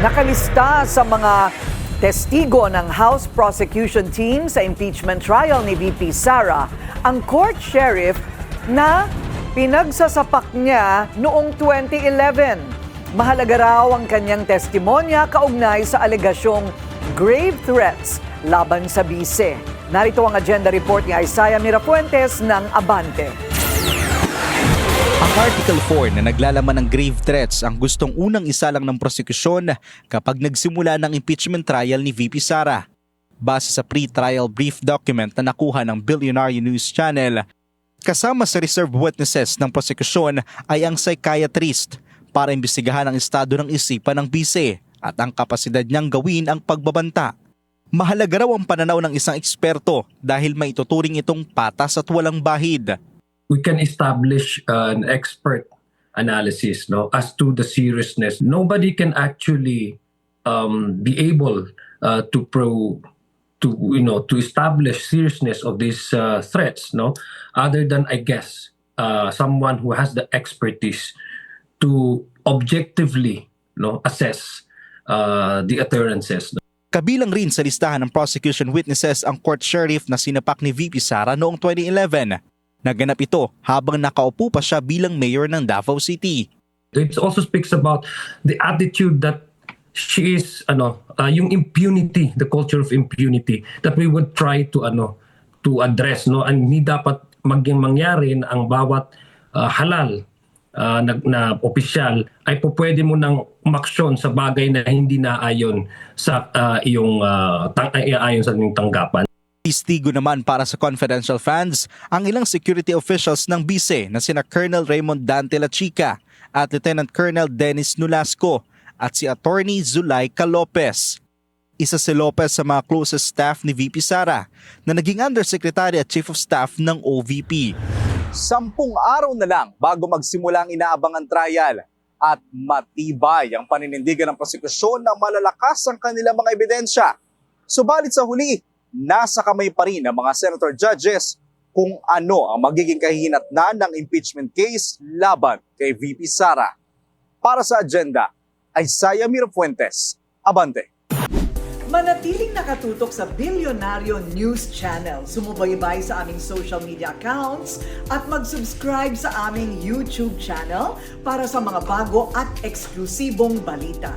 Nakalista sa mga testigo ng House Prosecution Team sa impeachment trial ni VP Sara ang court sheriff na pinagsasapak niya noong 2011. Mahalaga raw ang kanyang testimonya kaugnay sa alegasyong grave threats laban sa bise. Narito ang agenda report ni Isaiah Mirafuentes ng Abante. Ang Article 4 na naglalaman ng grave threats ang gustong unang isalang ng prosekusyon kapag nagsimula ng impeachment trial ni VP Sara. Base sa pre-trial brief document na nakuha ng Billionaire News Channel, kasama sa reserved witnesses ng prosekusyon ay ang psychiatrist para imbestigahan ang estado ng isipan ng bise at ang kapasidad niyang gawin ang pagbabanta. Mahalaga raw ang pananaw ng isang eksperto dahil may ituturing itong patas at walang bahid. We can establish an expert analysis, no, as to the seriousness. Nobody can actually be able to establish seriousness of these threats, no, other than, I guess, someone who has the expertise to objectively, no, assess the utterances. Kabilang rin sa listahan ng prosecution witnesses ang court sheriff na sinapak ni VP Sara noong 2011. Naganap ito habang nakaupo pa siya bilang mayor ng Davao City. It also speaks about the attitude that she is, yung impunity, the culture of impunity that we would try to address, no, and hindi dapat mangyari na ang bawat halal na opisyal ay pwede mo nang umaksyon sa bagay na hindi naayon sa ayon sa inyong tanggapan. Testigo naman para sa confidential funds ang ilang security officials ng bise na sina Colonel Raymond Dante La Chica at Lieutenant Colonel Dennis Nolasco at si Attorney Zulaika Lopez. Isa si Lopez sa mga closest staff ni VP Sara na naging Undersecretary at Chief of Staff ng OVP. 10 araw na lang bago magsimula ang inaabangan trial at matibay ang paninindigan ng prosekusyon na malalakas ang kanilang mga ebidensya. Subalit sa huli, nasa kamay pa rin ng mga senator judges kung ano ang magiging kahihinatnan ng impeachment case laban kay VP Sara. Para sa agenda, Isaiah Mirafuentes, Abante. Manatiling nakatutok sa Billionaire News Channel. Sumubaybay sa aming social media accounts at mag-subscribe sa aming YouTube channel para sa mga bago at eksklusibong balita.